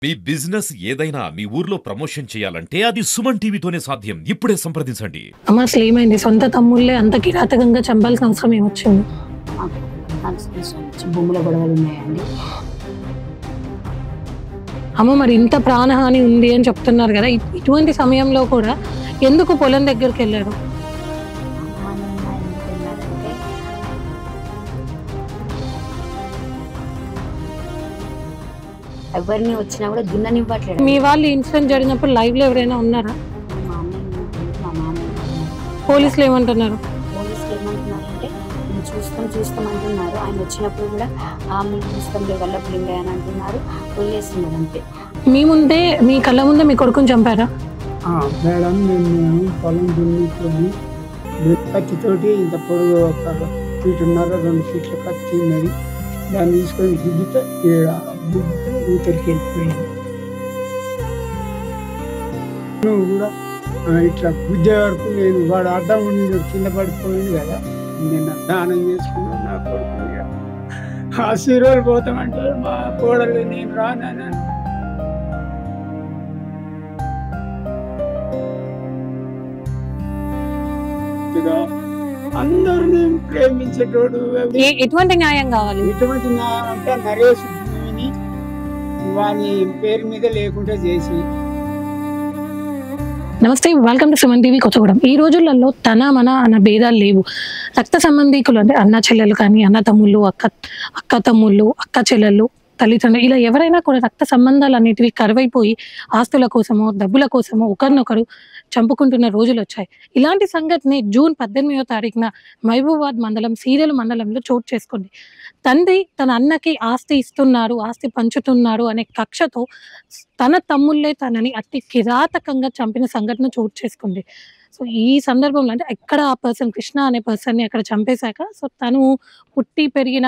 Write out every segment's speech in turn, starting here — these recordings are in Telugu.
మీ బిజినెస్ ఏదైనా మీ ఊర్లో ప్రమోషన్ చేయాలంటే అది సుమన్ టీవీతోనే సాధ్యం. ఇప్పుడే సంప్రదించండి. అమ్మ అసలు ఏమైంది? సొంత తమ్ముళ్ళే అంత కిరాతకంగా చంపాల్సిన అవసరం ఏమొచ్చింది? మాకు 4 సంవత్సరాల నుంచి భూముల గొడవలు ఉన్నాయండి. అమ్మ మరి ఇంత ప్రాణహాని ఉంది అని చెప్తున్నారు కదా, ఇటువంటి సమయంలో కూడా ఎందుకు పొలం దగ్గరికి వెళ్ళారు? అమ్మ నాన్న ఎందుకు వెళ్ళారంటే ఎవరిని వచ్చినా కూడా దున్ననివ్వట్లేదు. మీ వాళ్ళు ఇన్సిడెంట్ జరిగినప్పుడు లైవ్ లో ఎవరైనా ఉన్నారా? మా అన్నయ్య ఉన్నప్పుడు మా మామయ్య ఉన్నారు. పోలీసులు ఏమంటున్నారు? పోలీసులు ఏమంటున్నారంటే మేము చూస్తాం అంటున్నారు. ఆయన వచ్చినప్పుడు కూడా మేము చూస్తాంలే వల్ల పులింగా అని అంటున్నారు. వదిలేస్తున్నారు అంతే. మీ ముందే, మీ కళ్ళ ముందే మీ కొడుకుని చంపారా? మేడం మేము పొలం దున్నుకొని కత్తితోటి ఇంత పొడుగు 1 ఫీటున్నర 2 ఫీట్ల కత్తి మరి దాన్ని తీసుకొని గుద్దితే ఊతలికి వెళ్ళిపోయింది. నువ్వు కూడా ఇట్లా గుద్దే వరకు నేను వాడు అడ్డం ఉండి కింద పడిపోయింది కదా, నేను దానం చేసుకున్నాను. నా కొడుకు ఆ సీరోలు పోతామంటే మా కోడలు నేను రానని అందరినీ ప్రేమించేటోడు. ఎటువంటి న్యాయం కావాలి? ఎటువంటి న్యాయం అంటే నరేష్ భూమిని వాని పేరు మీద లేకుండా చేసి. నమస్తే, welcome to Suman TV Kothagudem. ఈ రోజులలో తన మన అన్న భేదాలు లేవు. రక్త సంబంధికులు అంటే అన్న చెల్లెలు కానీ, అన్న తమ్ముళ్ళు, అక్క తమ్ముళ్ళు, అక్క చెల్లెళ్ళు, తల్లిదండ్రులు, ఇలా ఎవరైనా కూడా రక్త సంబంధాలు అనేటివి కరువైపోయి ఆస్తుల కోసమో డబ్బుల కోసమో ఒకరినొకరు చంపుకుంటున్న రోజులు వచ్చాయి. ఇలాంటి సంఘటన జూన్ 18వ తారీఖున మహబూబాబాద్ మండలం సీరియల్ మండలంలో చోటు చేసుకుంది. తండ్రి తన అన్నకి ఆస్తి ఇస్తున్నారు, ఆస్తి పంచుతున్నారు అనే కక్షతో తన తమ్ముళ్ళే తనని అతి కిరాతకంగా చంపిన సంఘటన చోటు చేసుకుంది. సో ఈ సందర్భంలో అంటే ఎక్కడ ఆ పర్సన్ కృష్ణ అనే పర్సన్ని అక్కడ చంపేశాక, సో తను పుట్టి పెరిగిన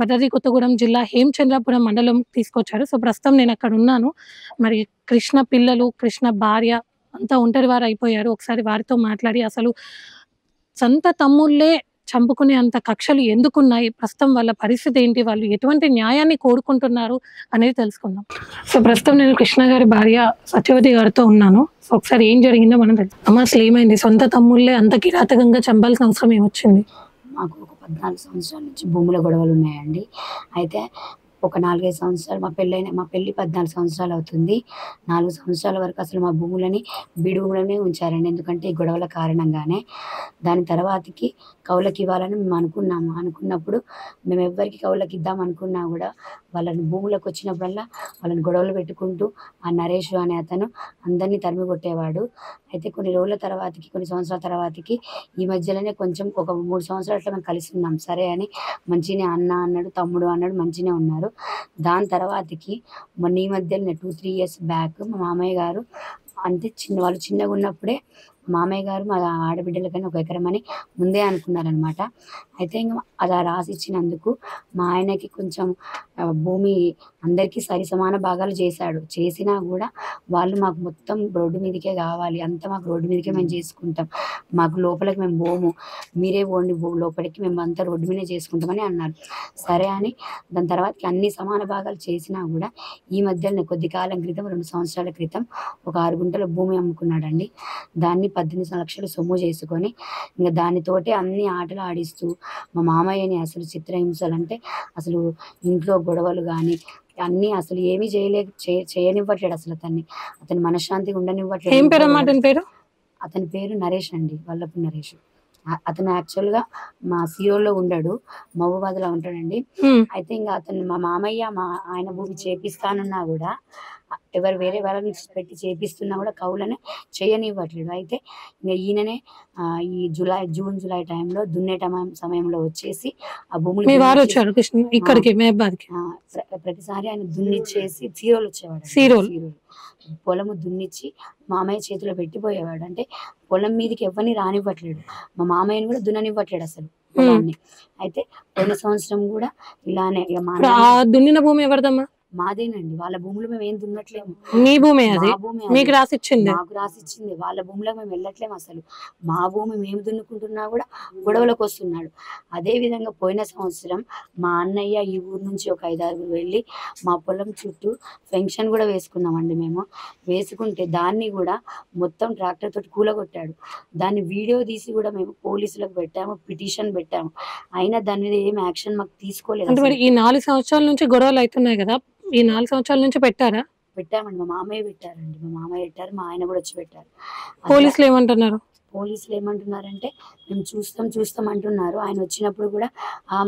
భద్రాద్రి కొత్తగూడెం జిల్లా హేమచంద్రాపురం మండలం తీసుకొచ్చారు. సో ప్రస్తుతం నేను అక్కడ ఉన్నాను. మరి కృష్ణ పిల్లలు, కృష్ణ భార్య అంతా ఒంటరి వారు అయిపోయారు. ఒకసారి వారితో మాట్లాడి అసలు సొంత తమ్ముళ్ళే చంపుకునే అంత కక్షలు ఎందుకున్నాయి, ప్రస్తుతం వాళ్ళ పరిస్థితి ఏంటి, వాళ్ళు ఎటువంటి న్యాయాన్ని కోరుకుంటున్నారు అనేది తెలుసుకుందాం. సో ప్రస్తుతం నేను కృష్ణ గారి భార్య సత్యవతి గారితో ఉన్నాను. సో ఒకసారి ఏం జరిగిందో మనం తెలుసు. అమ్మ అసలు ఏమైంది? సొంత తమ్ముళ్ళే అంత కిరాతకంగా చంపాల్సిన అవసరం ఏమొచ్చింది? మాకు ఒక 14 సంవత్సరాల నుంచి భూముల గొడవలు ఉన్నాయండి. అయితే ఒక 4-5 సంవత్సరాలు మా పెళ్ళి 14 సంవత్సరాలు అవుతుంది. 4 సంవత్సరాల వరకు అసలు మా భూములని బిడుగులోనే ఉంచారండి. ఎందుకంటే ఈ గొడవల కారణంగానే. దాని తర్వాతకి కౌలకి ఇవ్వాలని మేము అనుకున్నప్పుడు మేము ఎవ్వరికి కౌలకి ఇద్దాం అనుకున్నా కూడా వాళ్ళని భూములకు వచ్చినప్పుడల్లా వాళ్ళని గొడవలు పెట్టుకుంటూ ఆ నరేష్ అనే అతను అందరినీ తరిమి కొట్టేవాడు. అయితే కొన్ని సంవత్సరాల తర్వాతకి ఈ మధ్యలోనే కొంచెం ఒక 3 సంవత్సరాలు అట్లా మేము కలిసి ఉన్నాం. సరే అని మంచిగానే అన్న అన్నాడు, తమ్ముడు అన్నాడు, మంచిగానే ఉన్నారు. దాని తర్వాతకి మొన్న ఈ మధ్యలోనే 2-3 ఇయర్స్ బ్యాక్ మా మామయ్య గారు అంటే వాళ్ళు చిన్నగా ఉన్నప్పుడే మామయ్య గారు మా ఆడబిడ్డలకైనా 1 ఎకరం అని ముందే అనుకున్నారనమాట. అయితే ఇంకా అలా రాసి ఇచ్చినందుకు మా ఆయనకి కొంచెం భూమి అందరికీ సమాన భాగాలు చేసినా కూడా వాళ్ళు మాకు మొత్తం రోడ్డు మీదకే కావాలి, అంతా మాకు రోడ్డు మీదకే మేము చేసుకుంటాం, మాకు లోపలికి మేము పోము, మీరే పోండి లోపలికి, మేము అంతా రోడ్డు మీదే చేసుకుంటామని అన్నారు. సరే అని దాని తర్వాతకి అన్ని సమాన భాగాలు చేసినా కూడా ఈ మధ్యలోనే కొద్ది కాలం క్రితం 2 సంవత్సరాల క్రితం ఒక 6 గుంటల భూమి అమ్ముకున్నాడండి. దాన్ని 18 లక్షలు సొమ్ము చేసుకొని ఇంకా దానితోటే అన్ని ఆటలు ఆడిస్తూ మా మామయ్యని అసలు చిత్రహింసలు అంటే అసలు ఇంట్లో గొడవలు కానీ అన్నీ అసలు ఏమీ చేయనివ్వట్లేడు. అసలు అతని మనశ్శాంతిగా ఉండనివ్వట్లేదు. ఏం పేరు అమ్మా అతని పేరు? అతని పేరు నరేష్ అండి, వల్లపు నరేష్. అతను యాక్చువల్గా మా సీరోలో ఉండడు, మహబూబాద్లో ఉంటాడండి. అయితే ఇంకా అతను మా మామయ్య ఆయన భూమి చేపిస్తానన్నా కూడా వేరే వాళ్ళని పెట్టి చేపిస్తున్నా కూడా కౌలనే చేయనివ్వట్లేదు. అయితే ఇంకా ఈయననే ఈ జూన్ జూలై టైంలో దున్నే సమయంలో వచ్చేసి ఆ భూములు ఇక్కడికి ప్రతిసారి ఆయన దున్నిచ్చేసి సీరోలు వచ్చేవాడు. సీరోలు పొలము దున్నిచ్చి మామయ్య చేతిలో పెట్టిపోయేవాడు. అంటే పొలం మీదకి ఎవరిని రానివ్వట్లేడు, మా మామయ్యని కూడా దున్ననివ్వట్లేడు అసలు పొలాన్ని. అయితే పోయిన సంవత్సరం కూడా ఇలానే దున్నిన భూమి ఎవరిదమ్మా? మాదేనండి. వాళ్ళ భూములు మేము ఏం దున్నట్లేము. మీ భూమే అది, మా భూమి అది. మీకు రాసిచ్చింది. మాకు రాసిచ్చింది. వాళ్ళ భూమిలోకి మేము వెళ్ళట్లేము అసలు. మా భూమి మేము దున్నుకుంటున్నా కూడా గొడవలకు వస్తున్నాడు. అదే విధంగా పోయిన సంవత్సరం మా అన్నయ్య ఈ ఊరు నుంచి ఒక 5-6 వెళ్ళి మా పొలం చుట్టూ ఫెన్షన్ కూడా వేసుకున్నామండి మేము. వేసుకుంటే దాన్ని కూడా మొత్తం ట్రాక్టర్ తోటి కూలగొట్టాడు. దాన్ని వీడియో తీసి కూడా మేము పోలీసులకు పెట్టాము, పిటిషన్ పెట్టాము. అయినా దాని మీద ఏం యాక్షన్ మాకు తీసుకోలేదు అంటే మరి అసలు. ఈ 4 సంవత్సరాల నుంచి గొడవలు అవుతున్నాయి కదా, ఈ 4 సంవత్సరాల నుంచి పెట్టారా? పెట్టామండి. మా మామయ్య పెట్టారండి. మా మామయ్య పెట్టారు, మా ఆయన కూడా వచ్చి పెట్టారు. అట్లా పోలీసులు ఏమంటున్నారు? పోలీసులు ఏమంటున్నారంటే మేము చూస్తాం అంటున్నారు. ఆయన వచ్చినప్పుడు కూడా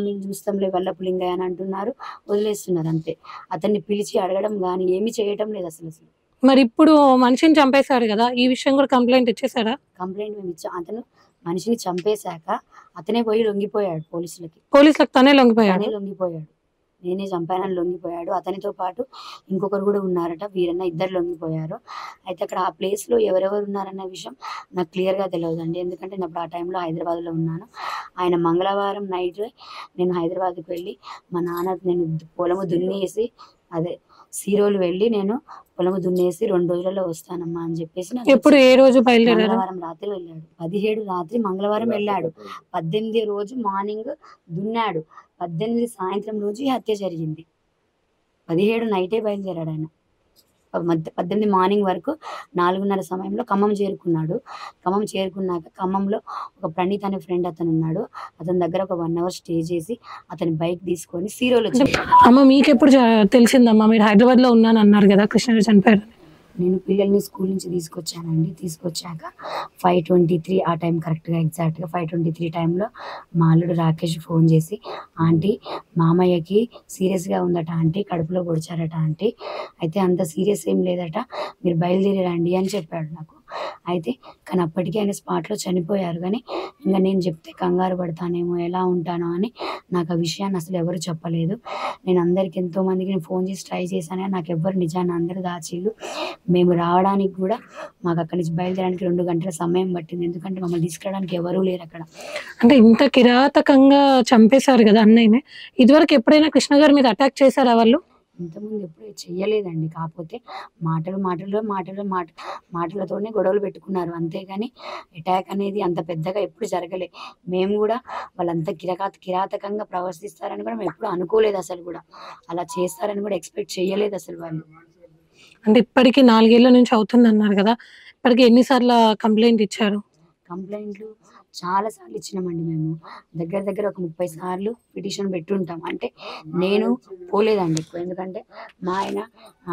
మేము చూస్తాంలే వల్లపులింగయ్య అని అంటున్నారు, వదిలేస్తున్నారు అంతే. అతన్ని పిలిచి అడగడం కానీ ఏమీ చేయటం లేదు అసలు. మరి ఇప్పుడు మనిషిని చంపేశారు కదా, ఈ విషయం కూడా కంప్లైంట్ ఇచ్చేసారా? కంప్లైంట్ మేము ఇచ్చాం. అతను మనిషిని చంపేశాక అతనే పోయి లొంగిపోయాడు పోలీసులకి. పోలీసులకు తనే లొంగిపోయాడు. తనే లొంగిపోయాడు. నేనే చంపానని లొంగిపోయాడు. అతనితో పాటు ఇంకొకరు కూడా ఉన్నారట, వీరన్న, ఇద్దరు లొంగిపోయారు. అయితే అక్కడ ఆ ప్లేస్లో ఎవరెవరు ఉన్నారన్న విషయం నాకు క్లియర్గా తెలియదండి. ఎందుకంటే నేను అప్పుడు ఆ టైంలో హైదరాబాద్లో ఉన్నాను. ఆయన మంగళవారం నైట్ నేను హైదరాబాద్కి వెళ్ళి మా నాన్న నేను పొలము దున్నేసి అదే సీరోలు వెళ్ళి నేను పొలము దున్నేసి 2 రోజులలో వస్తానమ్మా అని చెప్పేసి నాకు ఎప్పుడు ఏ రోజు బయలుదేరారు? మంగళవారం రాత్రి వెళ్ళాడు. 17 రాత్రి మంగళవారం వెళ్ళాడు. 18 రోజు మార్నింగ్ దున్నాడు. 18 సాయంత్రం రోజు ఈ హత్య జరిగింది. 17 నైటే బయలుదేరాడు ఆయన. 18 మార్నింగ్ వరకు 4:30 సమయంలో ఖమ్మం చేరుకున్నాడు. ఖమ్మం చేరుకున్నాక ఖమ్మంలో ఒక ప్రణీత్ అనే ఫ్రెండ్ అతను ఉన్నాడు. అతని దగ్గర ఒక 1 అవర్ స్టే చేసి అతని బైక్ తీసుకొని సీరోలు వచ్చాడు. అమ్మ మీకెప్పుడు తెలిసిందమ్మా మీరు హైదరాబాద్ లో ఉన్నాను అన్నారు కదా కృష్ణ చనిపోయారు? నేను పిల్లల్ని స్కూల్ నుంచి తీసుకొచ్చానండి. తీసుకొచ్చాక 5:23 ఆ టైం కరెక్ట్గా ఎగ్జాక్ట్గా 5:23 టైంలో మా అల్లుడు రాకేష్ ఫోన్ చేసి, ఆంటీ మామయ్యకి సీరియస్గా ఉందట ఆంటీ, కడుపులో పొడిచారట ఆంటీ, అయితే అంత సీరియస్ ఏం లేదట, మీరు బయలుదేరండి అని చెప్పాడు నాకు. అయితే కానీ అప్పటికే ఆయన స్పాట్లో చనిపోయారు. కానీ ఇంకా నేను చెప్తే కంగారు పడతానేమో, ఎలా ఉంటానో అని నాకు ఆ విషయాన్ని అసలు ఎవరు చెప్పలేదు. నేను అందరికి ఎంతోమందికి నేను ఫోన్ చేసి ట్రై చేశాను, నాకు ఎవ్వరు నిజాన్ని అందరూ దాచిళ్ళు. మేము రావడానికి కూడా మాకు అక్కడి నుంచి బయలుదేరడానికి 2 గంటల సమయం పట్టింది. ఎందుకంటే మమ్మల్ని తీసుకురావడానికి ఎవరూ లేరు అక్కడ. అంటే ఇంత కిరాతకంగా చంపేశారు కదా అన్నయ్యని, ఇదివరకు ఎప్పుడైనా కృష్ణ గారి మీద అటాక్ చేశారా వాళ్ళు? ఇంతకుముందు ఎప్పుడు చెయ్యలేదండి. కాకపోతే మాటలతోనే గొడవలు పెట్టుకున్నారు అంతేగాని అటాక్ అనేది అంత పెద్దగా ఎప్పుడు జరగలే. మేము కూడా వాళ్ళంతా కిరాతకంగా ప్రవర్తిస్తారని కూడా మేము ఎప్పుడు అనుకోలేదు అసలు. కూడా అలా చేస్తారని కూడా ఎక్స్పెక్ట్ చేయలేదు అసలు వాళ్ళు. అంటే ఇప్పటికి 4 ఏళ్ల నుంచి అవుతుంది అన్నారు కదా, ఇప్పటికి ఎన్నిసార్లు కంప్లైంట్ ఇచ్చారు? కంప్లైంట్లు చాలా సార్లు ఇచ్చినామండి. మేము దగ్గర ఒక 30 సార్లు పిటిషన్ పెట్టుంటాం. అంటే నేను పోలేదండి ఎక్కువ, ఎందుకంటే మా ఆయన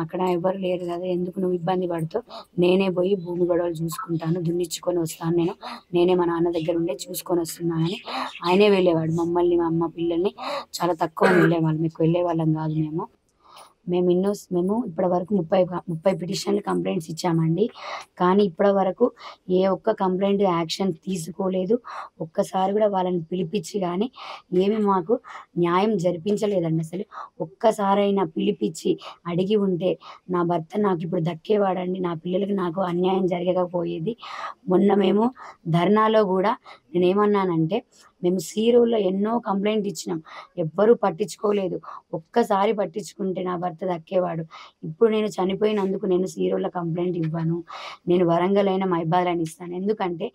అక్కడ ఎవరు లేరు కదా, ఎందుకు నువ్వు ఇబ్బంది పడుతూ, నేనే పోయి భూమి గొడవలు చూసుకుంటాను, దున్నిచ్చుకొని వస్తాను, నేనే మా నాన్న దగ్గర ఉండే చూసుకొని వస్తున్నానని ఆయనే వెళ్ళేవాడు. మమ్మల్ని, మా అమ్మ పిల్లల్ని చాలా తక్కువ వెళ్ళేవాళ్ళం, ఎక్కువ వెళ్ళేవాళ్ళం కాదు. మేము ఇప్పటి వరకు 30 పిటిషన్లు కంప్లైంట్స్ ఇచ్చామండి. కానీ ఇప్పటి వరకు ఏ ఒక్క కంప్లైంట్ యాక్షన్ తీసుకోలేదు. ఒక్కసారి కూడా వాళ్ళని పిలిపించి కానీ ఏమి మాకు న్యాయం జరిపించలేదండి అసలు. ఒక్కసారైనా పిలిపించి అడిగి ఉంటే నా భర్త నాకు ఇప్పుడు దక్కేవాడండి, నా పిల్లలకి నాకు అన్యాయం జరగకపోయేది. మొన్న మేము ధర్నాలో కూడా నేనేమన్నానంటే, మేము సీరోల్లో ఎన్నో కంప్లైంట్ ఇచ్చినాం, ఎవ్వరూ పట్టించుకోలేదు. ఒక్కసారి పట్టించుకుంటే నా భర్త దక్కేవాడు. ఇప్పుడు నేను చనిపోయినందుకు నేను సీరోల్లో కంప్లైంట్ ఇవ్వను, నేను వరంగల్ అయినా మైబాద్ అయినా ఇస్తాను. ఎందుకంటే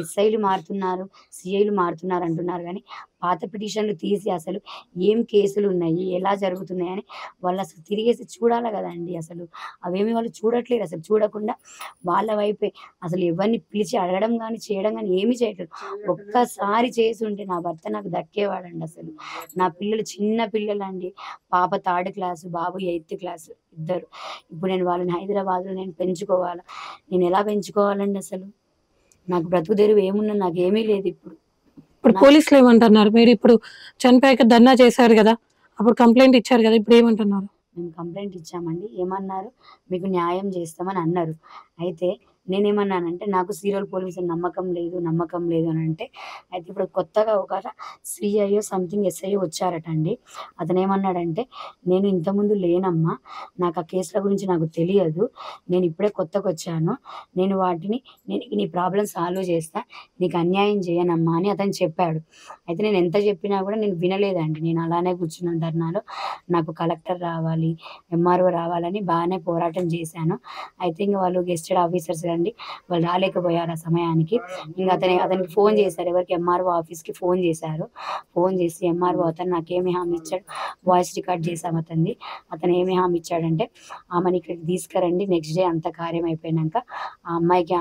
ఎస్ఐలు మారుతున్నారు, సిఐలు మారుతున్నారు అంటున్నారు, కానీ పాత పిటిషన్లు తీసి అసలు ఏం కేసులు ఉన్నాయి, ఎలా జరుగుతున్నాయని వాళ్ళు అసలు తిరిగేసి చూడాలి కదండి. అసలు అవేమి వాళ్ళు చూడట్లేదు. అసలు చూడకుండా వాళ్ళ వైపే అసలు ఎవరిని పిలిచి అడగడం కానీ చేయడం కానీ ఏమీ చేయట్లేదు. ఒక్కసారి చేసి ఉంటే నా భర్త నాకు దక్కేవాడండి అసలు. నా పిల్లలు చిన్న పిల్లలండి, పాప 3rd క్లాసు, బాబు 8th క్లాసు, ఇద్దరు. ఇప్పుడు నేను వాళ్ళని హైదరాబాద్లో నేను పెంచుకోవాలా, నేను ఎలా పెంచుకోవాలండి అసలు? నాకు బ్రతుకు తెరువు ఏమున్నా, నాకు ఏమీ లేదు. ఇప్పుడు పోలీసులు ఏమంటున్నారు? మీరు ఇప్పుడు చనిపోయాక ధర్నా చేశారు కదా, అప్పుడు కంప్లైంట్ ఇచ్చారు కదా, ఇప్పుడు ఏమంటున్నారు? మేము కంప్లైంట్ ఇచ్చామండి. ఏమన్నారు, మీకు న్యాయం చేస్తామని అన్నారు. అయితే నేనేమన్నానంటే నాకు సీరియల్ పోలీస్ నమ్మకం లేదు అని అంటే, అయితే ఇప్పుడు కొత్తగా ఒక సిఐఓ సంథింగ్ ఎస్ఐఓ వచ్చారట అండి. అతను ఏమన్నాడంటే, నేను ఇంతకుముందు లేనమ్మా, నాకు ఆ కేసుల గురించి నాకు తెలియదు, నేను ఇప్పుడే కొత్తగా వచ్చాను, నేను నీ ప్రాబ్లమ్ సాల్వ్ చేస్తా, నీకు అన్యాయం చేయనమ్మా అని అతను చెప్పాడు. అయితే నేను ఎంత చెప్పినా కూడా నేను వినలేదండి. నేను అలానే కూర్చున్నాను ధర్నాలో. నాకు కలెక్టర్ రావాలి, ఎంఆర్ఓ రావాలని బాగానే పోరాటం చేశాను. అయితే ఇంక వాళ్ళు గెస్టెడ్ ఆఫీసర్స్ అండి, వాళ్ళు రాలేకపోయారు ఆ సమయానికి. ఇంకా అతనికి ఫోన్ చేశారు, ఎవరికి ఎంఆర్ఓ ఆఫీస్కి ఫోన్ చేశారు. ఫోన్ చేసి ఎంఆర్ఓ అతను నాకేమి హామీ ఇచ్చాడు, వాయిస్ రికార్డ్ చేసాం అతను ఏమి హామీ ఇచ్చాడంటే, ఆమెను ఇక్కడికి తీసుకురండి, నెక్స్ట్ డే అంత కార్యం అయిపోయినాక ఆ అమ్మాయికి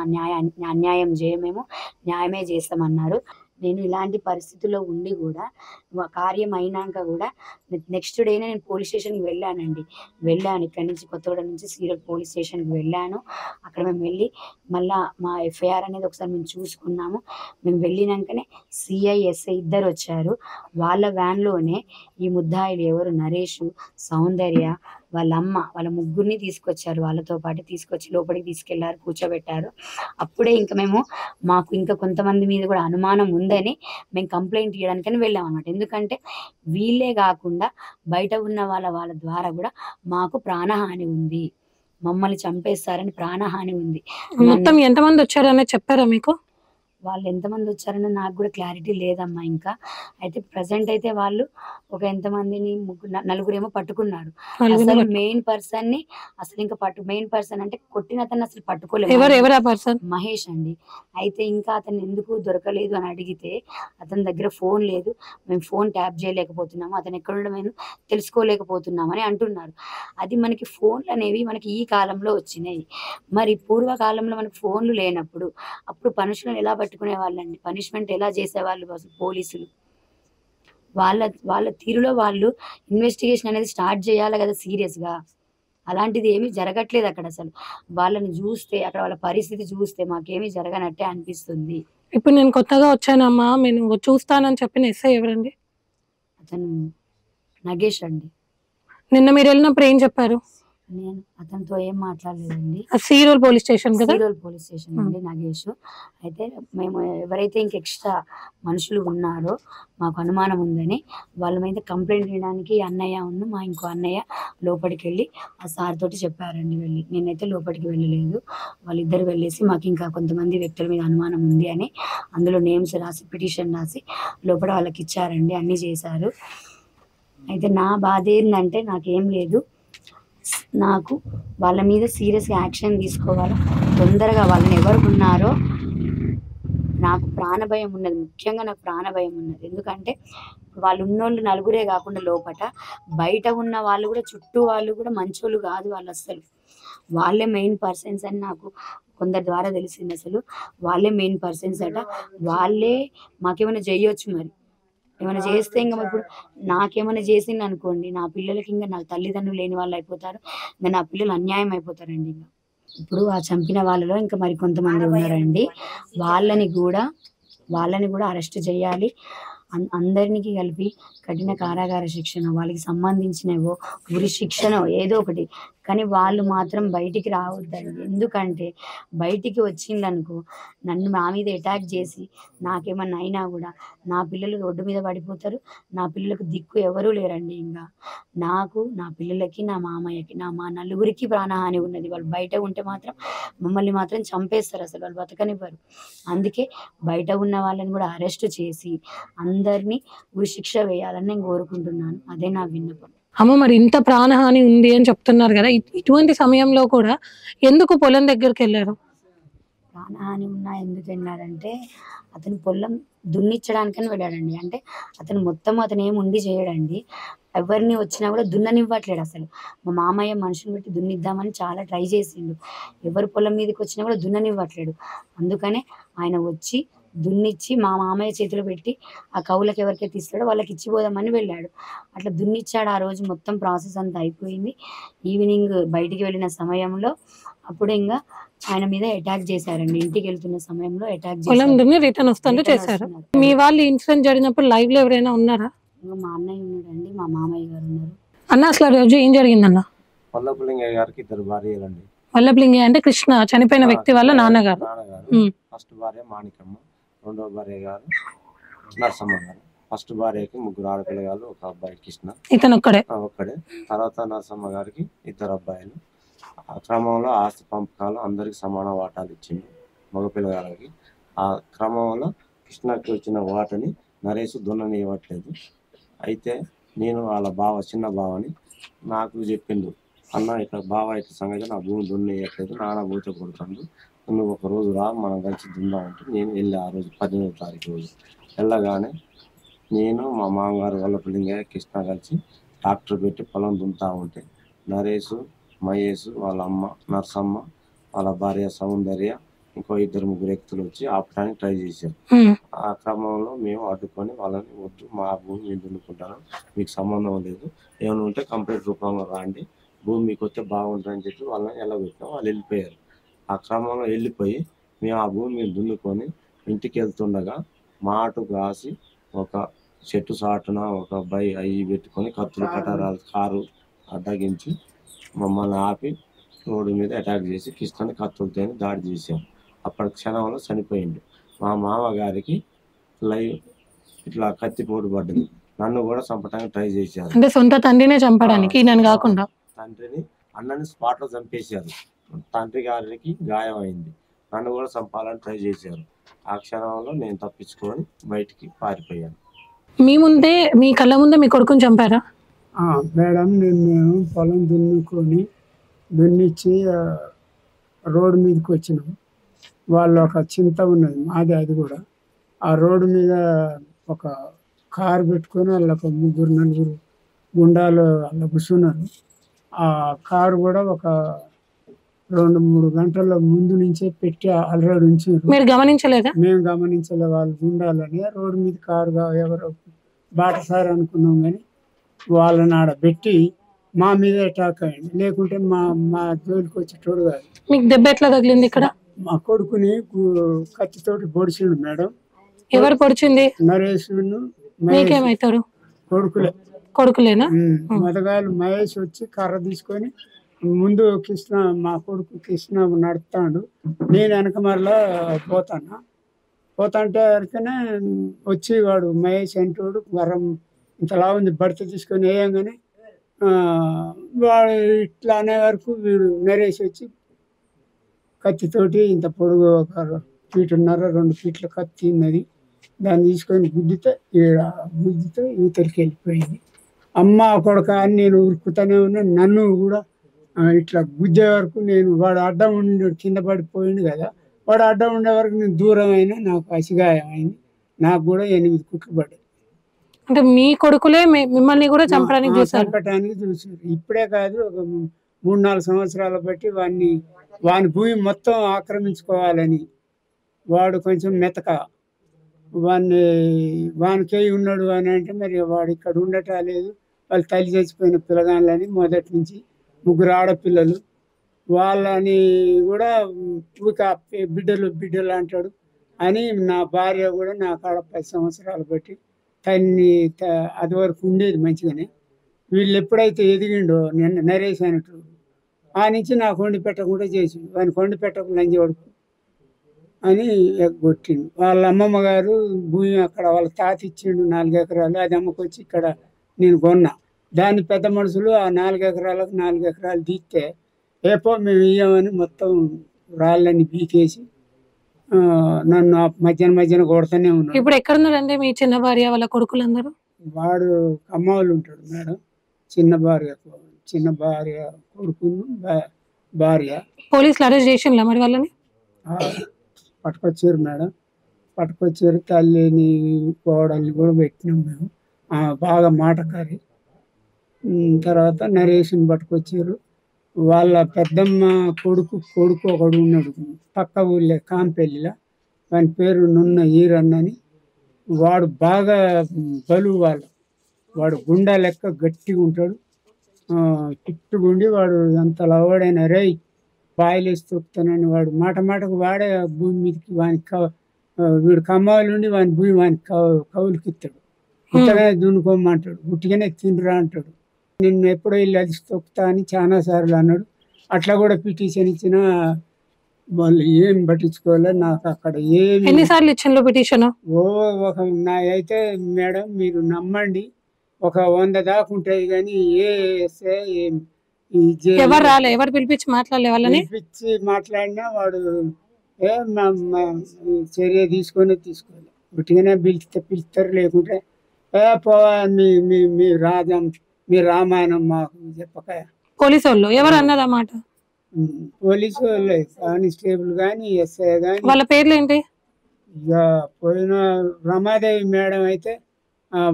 అన్యాయం చేయమేమో, న్యాయమే చేస్తామన్నారు. నేను ఇలాంటి పరిస్థితుల్లో ఉండి కూడా కార్యం అయినాక కూడా నెక్స్ట్ డేనే నేను పోలీస్ స్టేషన్కి వెళ్ళాను. ఇక్కడి నుంచి కొత్తగూడెం నుంచి సీరియల్ పోలీస్ స్టేషన్కి వెళ్ళాను. అక్కడ మేము వెళ్ళి మళ్ళీ మా ఎఫ్ఐఆర్ అనేది ఒకసారి మేము చూసుకున్నాము. మేము వెళ్ళినాకనే సిఐ ఎస్ఐ ఇద్దరు వచ్చారు. వాళ్ళ వ్యాన్లోనే ఈ ముద్దాయిలు ఎవరు, నరేష్, సౌందర్య, వాళ్ళ అమ్మ, వాళ్ళ ముగ్గురిని తీసుకొచ్చారు. వాళ్ళతో పాటు తీసుకొచ్చి లోపలికి తీసుకెళ్లారు, కూర్చోబెట్టారు. అప్పుడే మాకు ఇంకా కొంతమంది మీద కూడా అనుమానం ఉందని మేము కంప్లైంట్ ఇవ్వడానికని వెళ్ళాం అన్నమాట. ఎందుకంటే వీళ్ళే కాకుండా బయట ఉన్న వాళ్ళ ద్వారా కూడా మాకు ప్రాణహాని ఉంది, మమ్మల్ని చంపేస్తారని ప్రాణహాని ఉంది. మొత్తం ఎంతమంది వచ్చారనేది చెప్పారా మీకు? వాళ్ళు ఎంతమంది వచ్చారని నాకు కూడా క్లారిటీ లేదమ్మా ఇంకా. అయితే ప్రజెంట్ అయితే వాళ్ళు ఒక ఎంతమందిని నలుగురేమో పట్టుకున్నారు. అసలు మెయిన్ పర్సన్ ని మెయిన్ పర్సన్ అంటే కొట్టిన అతన్ని అసలు పట్టుకోలేదు, మహేష్ అండి. అయితే ఇంకా అతను ఎందుకు దొరకలేదు అని అడిగితే అతని దగ్గర ఫోన్ లేదు, మేము ఫోన్ ట్యాప్ చేయలేకపోతున్నాము, అతను ఎక్కడ ఉండడం తెలుసుకోలేకపోతున్నాము అని అంటున్నారు. అది మనకి ఫోన్లు అనేవి మనకి ఈ కాలంలో వచ్చినాయి. మరి పూర్వకాలంలో మనకి ఫోన్లు లేనప్పుడు అప్పుడు మనుషులను ఎలా పట్టుకునే వాళ్ళండి, పనిష్మెంట్ ఎలా చేసేవాళ్ళు అసలు పోలీసులు? వాళ్ళ తీరులో వాళ్ళు ఇన్వెస్టిగేషన్ అనేది స్టార్ట్ చేయాలి కదా సీరియస్గా. అలాంటిది ఏమీ జరగట్లేదు అక్కడ. అసలు వాళ్ళని చూస్తే, అక్కడ వాళ్ళ పరిస్థితి చూస్తే మాకేమీ జరగనట్టే అనిపిస్తుంది. ఇప్పుడు నేను కొత్తగా వచ్చానమ్మా, నేను చూస్తానని చెప్పిన ఎస్ఐ ఎవరండి? అతను నగేష్ అండి. నిన్న మీరు వెళ్ళినప్పుడు ఏం చెప్పారు? నేను అతనితో ఏం మాట్లాడలేదండి. సీరియల్ పోలీస్ స్టేషన్ కదా? సీరియల్ పోలీస్ స్టేషన్ అండి నగేష్. అయితే మేము ఎవరైతే ఇంక ఎక్స్ట్రా మనుషులు ఉన్నారో మాకు అనుమానం ఉందని వాళ్ళ మీద కంప్లైంట్ చేయడానికి అన్నయ్య మా ఇంకో అన్నయ్య లోపలికి వెళ్ళి ఆ సార్ తోటి చెప్పారండి. నేనైతే లోపలికి వెళ్ళలేదు. వాళ్ళిద్దరు వెళ్ళేసి మాకు ఇంకా కొంతమంది వ్యక్తుల మీద అనుమానం ఉంది అని అందులో నేమ్స్ రాసి పిటిషన్ రాసి లోపల వాళ్ళకి ఇచ్చారండి. అన్నీ చేశారు. అయితే నా బాధ ఏంటంటే నాకేం లేదు, నాకు వాళ్ళ మీద సీరియస్గా యాక్షన్ తీసుకోవాలి, తొందరగా వాళ్ళని ఎవరు ఉన్నారో. నాకు ప్రాణభయం ఉన్నది, ముఖ్యంగా నాకు ప్రాణభయం ఉన్నది. ఎందుకంటే వాళ్ళు ఉన్నోళ్ళు నలుగురే కాకుండా లోపట బయట ఉన్న వాళ్ళు కూడా, చుట్టూ వాళ్ళు కూడా మంచోళ్ళు కాదు వాళ్ళు అసలు. వాళ్ళే మెయిన్ పర్సన్స్ అని నాకు కొందరి ద్వారా తెలిసింది. అసలు వాళ్ళే మెయిన్ పర్సన్స్ అట. వాళ్ళే మాకేమైనా చేయొచ్చు, మరి ఏమైనా చేస్తే ఇంకా ఇప్పుడు నాకేమైనా చేసింది అనుకోండి, నా పిల్లలకి ఇంకా నా తల్లిదండ్రులు లేని వాళ్ళు అయిపోతారు, ఇంకా నా పిల్లలు అన్యాయం అయిపోతారండి. ఇంకా ఇప్పుడు ఆ చంపిన వాళ్ళలో ఇంకా మరి కొంతమంది ఉన్నారండి, వాళ్ళని కూడా అరెస్ట్ చేయాలి. అందరికీ కలిపి కఠిన కారాగార శిక్షణ, వాళ్ళకి సంబంధించినవో ఉరి శిక్షణో ఏదో ఒకటి, కానీ వాళ్ళు మాత్రం బయటికి రావద్దండి. ఎందుకంటే బయటికి వచ్చిందనుకో నన్ను మా మీద అటాక్ చేసి నాకేమన్నా అయినా కూడా నా పిల్లలు రోడ్డు మీద పడిపోతారు. నా పిల్లలకు దిక్కు ఎవరూ లేరండి. ఇంకా నాకు, నా పిల్లలకి, నా మామయ్యకి, మా నలుగురికి ప్రాణహాని ఉన్నది. వాళ్ళు బయట ఉంటే మాత్రం మమ్మల్ని మాత్రం చంపేస్తారు, అసలు వాళ్ళు బతకనివ్వరు. అందుకే బయట ఉన్న వాళ్ళని కూడా అరెస్ట్ చేసి అందరినీ ఉరిశిక్ష వేయాలని నేను కోరుకుంటున్నాను. అదే నా విన్నపం. అమ్మ, మరి ఇంత ప్రాణహాని ఉంది అని చెప్తున్నారు కదా, ఇటువంటి సమయంలో కూడా ఎందుకు పొలం దగ్గరికి వెళ్ళారు? ప్రాణహాని ఉన్నా ఎందుకు వెళ్ళారంటే అతను పొలం దున్నిచ్చడానికని వెళ్ళాడండి. అంటే అతను ఏమి ఉండి చేయడండి, ఎవరిని వచ్చినా కూడా దున్ననివ్వట్లేడు అసలు. మా మామయ్య మనుషులు పెట్టి దున్నిద్దామని చాలా ట్రై చేసిండు, ఎవరు పొలం మీదకి వచ్చినా కూడా దున్ననివ్వట్లేడు. అందుకనే ఆయన వచ్చి దున్నిచ్చి మా మామయ్య చేతిలో పెట్టి ఆ కవులకు ఎవరికైతే ఇస్తాడో వాళ్ళకి ఇచ్చిపోదామని వెళ్ళాడు. అట్లా దున్నిచ్చాడు. ఆ రోజు మొత్తం ప్రాసెస్ అంతా అయిపోయింది. ఈవినింగ్ బయటికి వెళ్ళిన సమయంలో అప్పుడు ఇంకా ఆయన మీద అటాక్ చేశారండి. ఇంటికి వెళ్తున్న సమయంలో అటాక్ చేశారు. మీ వాళ్ళు ఇన్సిడెంట్ జరిగినప్పుడు లైవ్ లో ఎవరైనా ఉన్నారా? మా అన్నయ్య ఉన్నాడండి, మా మామయ్య గారు ఉన్నారు. అన్న, అసలు రోజు ఏం జరిగిందన్న? పల్లపులింగయ్య గారికి 2 భార్యలండి. వల్లభలింగయ్య అంటే కృష్ణ చనిపోయిన వ్యక్తి వాళ్ళ నాన్నగారు. ఉమ్. ఫస్ట్ భార్య మాణికమ్మ, రెండవ భార్య గారు నరసమ్మ గారు. ఫస్ట్ భార్యకి 3 ఆడపిల్లగాళ్ళు, ఒక అబ్బాయి కృష్ణ ఇతను ఒక్కడే. ఒక్కడే. తర్వాత నరసమ్మ గారికి 2 అబ్బాయిలు. ఆ క్రమంలో ఆస్తి పంపకాలు అందరికి సమాన వాటాలు ఇచ్చింది మగపిల్లగాళ్ళకి. ఆ క్రమంలో కృష్ణకి వచ్చిన వాటని నరేష్ దున్ననివ్వట్లేదు. అయితే నేను వాళ్ళ చిన్న బావని నాకు చెప్పిండు, అన్న ఇట్లా బావ ఇట్లా సంగతి నా భూమి దున్నేయట్లేదు, నాన్న భూత కొడుతుంది, నువ్వు ఒక రోజు రా మనం కలిసి దుందామంటే నేను వెళ్ళి ఆ రోజు 18వ తారీఖు రోజు వెళ్ళగానే నేను మా మామగారు వల్లభలింగయ్య కృష్ణ కలిసి ట్రాక్టర్ పెట్టి పొలం దున్నుతా ఉంటే నరేష్, మహేష్, వాళ్ళ అమ్మ నరసమ్మ, వాళ్ళ భార్య సౌందర్య, ఇంకో 2-3 వ్యక్తులు వచ్చి ఆపడానికి ట్రై చేశారు. ఆ క్రమంలో మేము అడ్డుకొని వాళ్ళని, వద్దు మా భూమి మేము దున్నుకుంటాను, మీకు సంబంధం లేదు, ఏమైనా ఉంటే కంప్లీట్ రూపంలో రాండి, భూమి మీకు వస్తే బాగుంటుందని చెప్పి వాళ్ళని వెళ్ళగొట్టాం. వాళ్ళు వెళ్ళిపోయారు. ఆ క్రమంలో వెళ్ళిపోయి మేము ఆ భూమి మీద దున్నుకొని ఇంటికి వెళ్తుండగా మాటు కాసి ఒక చెట్టు సాటున ఒక అయ్యి పెట్టుకొని కత్తులు కటారాలు కారు అడ్డగించి మమ్మల్ని ఆపి రోడ్డు మీద అటాక్ చేసి కృష్ణని కత్తులతో దాడి చేశాం. అప్పటి క్షణంలో చనిపోయింది. మా మామగారికి లైవ్ ఇట్లా కత్తిపోటు పడ్డది. నన్ను కూడా చంపడానికి ట్రై చేశారు. అంటే సొంత తండ్రినే చంపడానికి నన్ను కాకుండా తండ్రిని అన్నని స్పాట్ లో చంపేశారు. తండ్రి గారికి గాయం అయింది. నన్ను కూడా చంపాలని ట్రై చేశారు. ఆ క్షణంలో నేను తప్పించుకొని బయటికి పారిపోయాను. మీ ముందే, మీ కళ్ళ ముందే మీ కొడుకుని చంపారా? మేడం, మేము పొలం దున్నిచ్చి రోడ్డు మీదకి వచ్చినాం. వాళ్ళు ఒక చింత ఉన్నది మాది, అది కూడా ఆ రోడ్డు మీద ఒక కారు పెట్టుకొని వాళ్ళు ఒక 3-4 గుండాలు అలా కూర్చున్నారు. ఆ కారు కూడా ఒక 2-3 గంటల ముందు నుంచే పెట్టి ఆల్రెడీ ఉంచారు. మీరు గమనించలేదా? మేము గమనించలే. వాళ్ళు గుండాలని రోడ్డు మీద కారుగా ఎవరో బాటసారి అనుకున్నాం, కానీ వాళ్ళని ఆడ పెట్టి మా మీద అటాక్ అయ్యింది. లేకుంటే మా జోలికి వచ్చేటోడు కాదు. మీకు దెబ్బ ఎట్లా తగిలింది ఇక్కడ? మా కొడుకుని కత్తితోటి పొడిచిండు మేడం. ఎవరు పొడిచింది? నరేష్ మీకేమవుతారు? కొడుకులేనా? మొదగాలు మహేష్ వచ్చి కర్ర తీసుకొని ముందు మా కొడుకు కృష్ణ నడుపుతాడు, నేను వెనక మరలా పోతాంటే వరకనే వచ్చి వాడు మహేష్ అంటోడు గర్రం ఇంతలా ఉంది బడిత తీసుకొని వేయంగానే వాడు ఇట్లా అనే వరకు వీడు నరేష్ వచ్చి కత్తితోటి ఇంత పొడుగు 1.5 ఫీటున్నర 2 ఫీట్ల కత్తి ఉన్నది, దాన్ని తీసుకొని గుద్దితే యువతలకి వెళ్ళిపోయింది. అమ్మ కొడుక అని నేను ఉరుకుతూనే ఉన్నా. నన్ను కూడా ఇట్లా గుద్దే వరకు వాడు అడ్డం ఉండి కింద పడిపోయింది కదా, వాడు అడ్డం ఉండే వరకు నేను దూరం అయినా నాకు అసిగాయం అయింది. నాకు కూడా 8 కుట్లు పడ్డాయి. అంటే మీ కొడుకులే మిమ్మల్ని కూడా చంపడానికి చూసారు? ఇప్పుడే కాదు, ఒక 3-4 సంవత్సరాల బట్టి వాని భూమి మొత్తం ఆక్రమించుకోవాలని వాడు కొంచెం మెతక వానికే ఉన్నాడు అని అంటే, మరి వాడు ఇక్కడ ఉండటం లేదు. వాళ్ళు తల్లి చచ్చిపోయిన పిల్లగాళ్ళని మొదటి నుంచి 3 ఆడపిల్లలు, వాళ్ళని కూడా బిడ్డలు అంటాడు అని. నా భార్య కూడా నా కాడ 10 సంవత్సరాలు బట్టి అది వరకు ఉండేది మంచిగానే. వీళ్ళు ఎప్పుడైతే ఎదిగిండో నరేష్ అన్నట్టు ఆ నుంచి నాకు వండి పెట్టకుండా చేసిండు. వాడిని వండి పెట్టకుండా లంచి వడుకు అని కొట్టిండు. వాళ్ళ అమ్మమ్మ గారు భూమి అక్కడ వాళ్ళ తాత ఇచ్చిండు 4 ఎకరాలు, అది అమ్మకొచ్చి ఇక్కడ నేను కొన్నా. దాన్ని పెద్ద మనుషులు ఆ 4 ఎకరాలకు 4 ఎకరాలు తీస్తే ఏపో మేము ఇయ్యమని మొత్తం రాళ్ళని బీకేసి నన్ను మధ్యాహ్నం కొడుతూనే ఉన్నాడు. ఇప్పుడు ఎక్కడున్నారండి మీ చిన్న భార్య వాళ్ళ కొడుకులందరూ? వాడు ఖమ్మంలో ఉంటాడు మేడం. చిన్న భార్య కొడుకును భార్య. పోలీసులు అరెస్ట్ చేసిండ్లా మరి వాళ్ళని? పట్టుకొచ్చారు మేడం, పట్టుకొచ్చారు. తల్లిని కోడల్ని కూడా పెట్టినాం మేము. బాగా మాటకారి. తర్వాత నరేష్ని పట్టుకొచ్చారు. వాళ్ళ పెద్దమ్మ కొడుకు ఒకడు ఉన్నాడు పక్క ఊళ్ళే కాంపెల్లిలో, వాని పేరు నున్న ఈరన్నని. వాడు బాగా బలువు వాడు గుండా లెక్క గట్టిగా ఉంటాడు, చుట్టుగుండి వాడు ఎంత లవడైనా రేయ్ బాయిలేసి తొక్కుతానని వాడు మాటకు వాడే భూమి మీదకి వీడు కమ్మాలు ఉండి వాని భూమి కవులకి ఇస్తాడు. ఇతనే దున్నుకోమంటాడు, గుట్టిగానే తిండురా అంటాడు. నిన్ను ఎప్పుడో వెళ్ళి అలిసి తొక్కుతా అని చాలా సార్లు అన్నాడు. అట్లా కూడా పిటిషన్ ఇచ్చిన వాళ్ళు ఏం పట్టించుకోవాలి. నాకు అక్కడ ఏమి ఎన్నిసార్లు ఇచ్చిండ్రు పిటిషన్? ఓ ఒక నా అయితే మేడం మీరు నమ్మండి ఒక 100 దాకా ఉంటాయి కానీ ఏ ఎస్ఐ ఈ ఎవరు రాలే? ఎవరు పిలిపించి మాట్లాడలే వాళ్ళని? పిలిపించి మాట్లాడినా వాడు ఏ చర్య తీసుకోవాలి. ఉట్టిగానే పిలుస్తారు లేకుంటే పోవా మీ రామాయణం మాకు చెప్పక. పోలీసు వాళ్ళు ఎవరు అన్నది ఆ మాట? పోలీసు వాళ్ళు కానిస్టేబుల్ కానీ ఎస్ఐ కానీ. వాళ్ళ పేర్లు ఏంటి? ఇక పోయిన రమాదేవి మేడం అయితే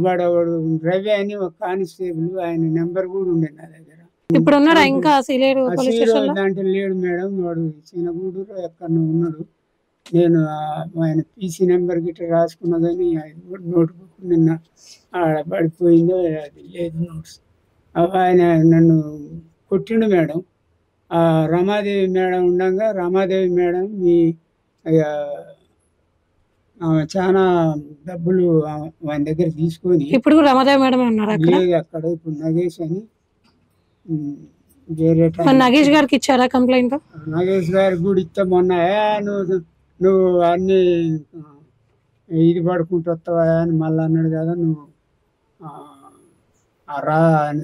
వాడు రవి అని ఒక కానిస్టేబుల్, ఆయన నెంబర్ కూడా ఉండే నా దగ్గర. ఇప్పుడు ఉన్నారా ఇంకా సీలేరు పోలీస్ స్టేషన్ లో? దాంట్లో లేడు మేడం, వాడు చిన్నగూడూరు ఎక్కడో ఉన్నాడు. నేను ఆయన పీసీ నెంబర్ గిట్ట రాసుకున్నా కానీ నోట్బుక్ నిన్న పడిపోయిందో అది లేదు నోట్స్. ఆయన నన్ను కొట్టిండు మేడం. రమాదేవి మేడం ఉండగా రమాదేవి మేడం చాలా డబ్బులు ఆయన దగ్గర తీసుకొని. ఇప్పుడు రమాదేవి మేడం ఉన్నారు అక్కడ? లేదు అక్కడ ఇప్పుడు నగేష్ అని వేరే. నగేష్ గారికి ఇచ్చారా కంప్లైంట్? నగేష్ గారికి కూడా ఇస్తే మొన్న నువ్వు అన్ని ఇది పడుకుంటూ వస్తావా అని మళ్ళీ అన్నాడు కదా, నువ్వు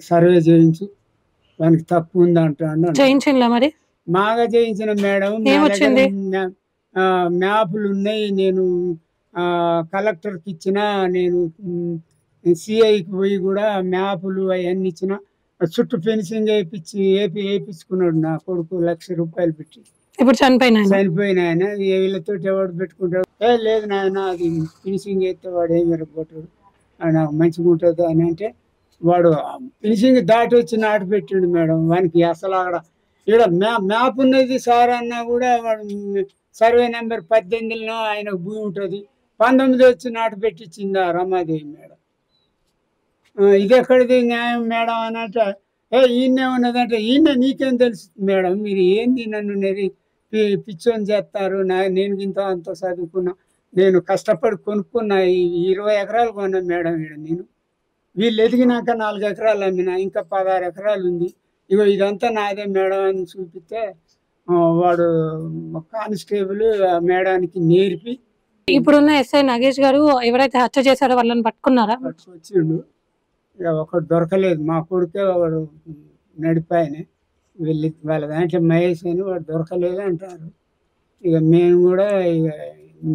సర్వే చేయించు దానికి తప్పు ఉంది అంటాడు. చేయించిందా మరి? మాగా చేయించిన మేడం. ఏమొచ్చింది? మ్యాప్లు ఉన్నాయి, నేను కలెక్టర్కి ఇచ్చిన, నేను సిఐకి పోయి కూడా మ్యాప్లు అవన్నీ ఇచ్చిన. చుట్టూ ఫెన్సింగ్ వేయించుకున్నాడు నా కొడుకు 1,00,000 రూపాయలు పెట్టి. ఇప్పుడు చనిపోయిన ఆయన వీళ్ళతో ఎవడు పెట్టుకుంటాడు? లేదు నాయన అది ఫినిషింగ్ అయితే వాడు ఏమి ఎరగొట్టాడు, నాకు మంచిగా ఉంటుంది అని అంటే వాడు ఫినిషింగ్ దాటి వచ్చి నాటు పెట్టిండు మేడం. వానికి అసలు అక్కడ ఇక్కడ మ్యాప్ ఉన్నది సార్ అన్నా కూడా వాడు సర్వే నెంబర్ 18లో ఆయనకు భూమి ఉంటుంది, 19 వచ్చి నాటు పెట్టించింది ఆ రమాదేవి మేడం. ఇది ఎక్కడిది న్యాయం మేడం అని అంటే ఈయనే ఉన్నదంటే ఈయన నీకేం తెలుసు మేడం, మీరు ఏంది నన్ను పిచ్చోని చేస్తారు, నేను ఇంత అంత చదువుకున్నా, నేను కష్టపడి కొనుక్కున్నా, 20 ఎకరాలు కొన్నా మేడం. ఇక్కడ నేను వీళ్ళు ఎదిగినాక 4 ఎకరాలు అమ్మినా, ఇంకా 16 ఎకరాలు ఉంది, ఇగో ఇదంతా నాదే మేడం అని చూపిస్తే వాడు కానిస్టేబుల్ మేడానికి నేర్పి. ఇప్పుడున్న ఎస్ఐ నగేష్ గారు ఎవరైతే హత్య చేశారో వాళ్ళని పట్టుకున్నారా? పట్టుకొచ్చిండు. ఇక ఒకటి దొరకలేదు, మా కొడుకే వాడు నడిపాయనే వెళ్ళి వాళ్ళ దాంట్లో మహేష్ అని, వాడు దొరకలేదు అంటారు. ఇక మేము కూడా ఇక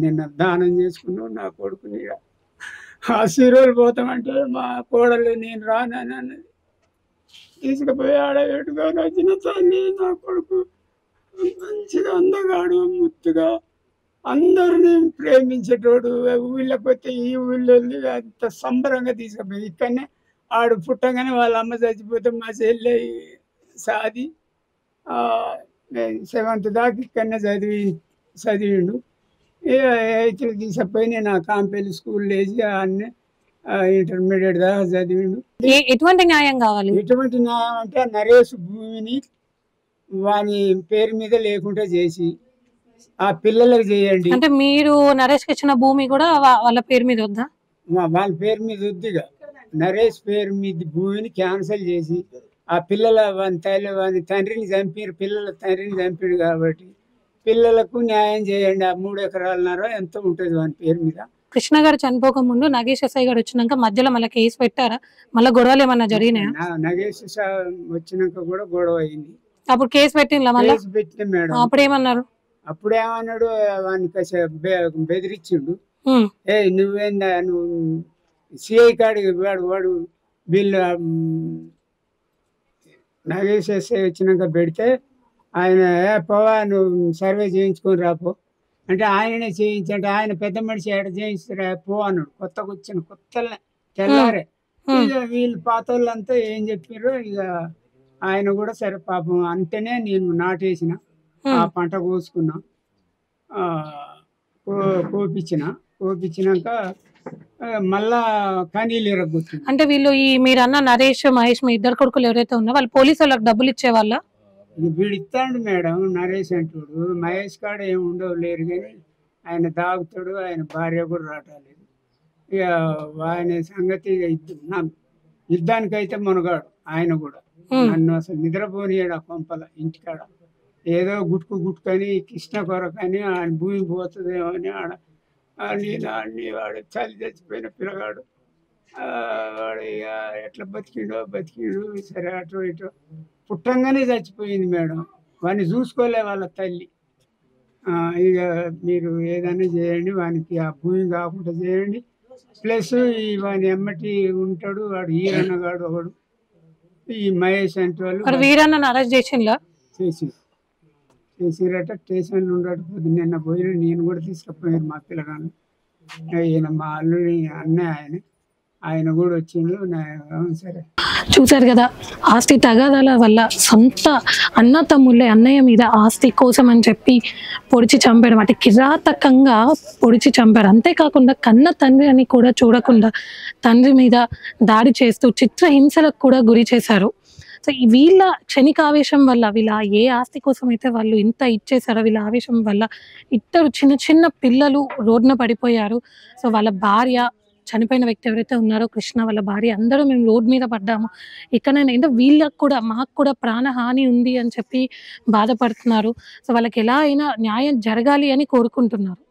నిన్న దానం చేసుకున్నాం నా కొడుకుని. ఇక ఆశీర్వాదాలు పోతామంటే మా కోడలు నేను రానని అన్నది, తీసుకుపోయి ఆడబెట్టుకొని వచ్చిన తల్లి. నా కొడుకు మంచిగా అందగాడు, ముద్దుగా అందరినీ ప్రేమించేటోడు. ఊళ్ళకి వస్తే ఈ ఊళ్ళో అంత సంబరంగా తీసుకుపోయి ఇక్కడనే ఆడు పుట్టగానే వాళ్ళ అమ్మ చచ్చిపోతే మా చెల్లె సాది 7th దాకా ఇక్కడనే చదివిండు. 8th తీసుకుపోయి నేను కాంపల్లి స్కూల్లో వేసి అన్నీ ఇంటర్మీడియట్ దాకా చదివిండు. ఎటువంటి న్యాయం కావాలి? ఎటువంటి న్యాయం అంటే నరేష్ భూమిని వాని పేరు మీద లేకుండా చేసి ఆ పిల్లలకు చేయండి. అంటే మీరు నరేష్ కి ఇచ్చిన భూమి కూడా వాళ్ళ పేరు మీద వద్దా? వాళ్ళ పేరు మీద వద్దుగా, నరేష్ పేరు మీద భూమిని క్యాన్సిల్ చేసి ఆ పిల్లల వాని తండ్రిని చంపారు, పిల్లల తండ్రిని చంపాడు కాబట్టి పిల్లలకు న్యాయం చేయండి. ఆ 3 ఎకరాలన్నర ఎంత ఉంటుంది వాని పేరు మీద. కృష్ణ గారు చనిపోక ముందు నగేష్ ఎస్ఐ గారు వచ్చినాక మధ్యలో మళ్ళీ కేసు పెట్టారా? మళ్ళీ గొడవలు ఏమన్నా జరిగినాయా? నగేష్ వచ్చినాక కూడా గొడవ అయింది. అప్పుడు కేసు పెట్టిందా? మళ్ళీ పెట్టిన మేడం. అప్పుడు ఏమన్నారు? అప్పుడు ఏమన్నాడు, వానికి బెదిరించిండు. నువ్వేందా, నువ్వు సిఐ కాడికి వాడు వీళ్ళు నగేష్ ఎస్ఐ వచ్చినాక పెడితే ఆయన పోవా నువ్వు సర్వే చేయించుకొని రాపో అంటే ఆయననే చేయించంటే ఆయన పెద్ద మనిషి ఎక్కడ చేయిస్తారా పో అన్నాడు. కొత్తగా వచ్చిన తెల్లారే ఇక వీళ్ళు పాత వాళ్ళంతా ఏం చెప్పారు. ఇక ఆయన కూడా సరే పాపం అంటేనే నేను నాటేసిన, ఆ పంట కోసుకున్నా, కోపించినాక మళ్ళా కనీలు ఎరగొచ్చింది. అంటే వీళ్ళు మీరు అన్న నరేష్ మహేష్ మీ ఇద్దరు కొడుకులు ఎవరైతే ఉన్నా వాళ్ళు పోలీసు వాళ్ళకి డబ్బులు ఇచ్చేవాళ్ళ? వీడు ఇస్తాడు మేడం, నరేష్ అంటాడు. మహేష్ కాడ ఏమి ఉండవు లేరు కానీ ఆయన దాగుతాడు, ఆయన భార్య కూడా రావట్లేదు. ఇక ఆయన సంగతి యుద్ధానికైతే మునగాడు ఆయన కూడా. నన్ను అసలు నిద్రపోనియాడు ఆ పంపల ఇంటికాడ. ఏదో గుట్టుకని కృష్ణ కొరకని ఆయన భూమి పోతుందేమో అని ఆడ నేను వాడు చలి చచ్చిపోయిన పిల్లగాడు. వాడు ఇక ఎట్లా బతికిండు సరే అటు ఇటు పుట్టంగానే చచ్చిపోయింది మేడం. వాడిని చూసుకోలే వాళ్ళ తల్లి. ఇక మీరు ఏదైనా చేయండి, వానికి ఆ భూమి కాకుండా చేయండి. ప్లస్ వాని ఎమ్మటి ఉంటాడు వాడు ఈరన్నగాడు ఒకడు, ఈ మహేష్ అంటే మరి వాళ్ళు వీరన్నను అరెస్ట్ చేసిండ్లా? చేసిరట. స్టేషన్లో ఉండకపోతే నిన్న పోయిన నేను కూడా తీసుకుపోయాను మా పిల్లగాను. ఈయన మా అల్లుడి అన్నయ్య ఆయన కూడా వచ్చిండు. సరే చూశారు కదా, ఆస్తి తగాదాల వల్ల సొంత అన్న తమ్ముళ్ళే అన్నయ్య మీద ఆస్తి కోసం అని చెప్పి పొడిచి చంపాడు. అంటే కిరాతకంగా పొడిచి చంపాడు. అంతేకాకుండా కన్న తండ్రి అని కూడా చూడకుండా తండ్రి మీద దాడి చేస్తూ చిత్రహింసలకు కూడా గురి చేశారు. సో వీళ్ళ క్షణికావేశం వల్ల, వీళ్ళ ఏ ఆస్తి కోసం అయితే వాళ్ళు ఇంత ఇచ్చేసారో, వీళ్ళ ఆవేశం వల్ల ఇద్దరు చిన్న చిన్న పిల్లలు రోడ్డున పడిపోయారు. సో వాళ్ళ భార్య, చనిపోయిన వ్యక్తి ఎవరైతే ఉన్నారో కృష్ణ వాళ్ళ భార్య, అందరూ మేము రోడ్ మీద పడ్డాము, ఇక్కడైనా అంటే వీళ్ళకు కూడా మాకు కూడా ప్రాణహాని ఉంది అని చెప్పి బాధపడుతున్నారు. సో వాళ్ళకి ఎలా అయినా న్యాయం జరగాలి అని కోరుకుంటున్నారు.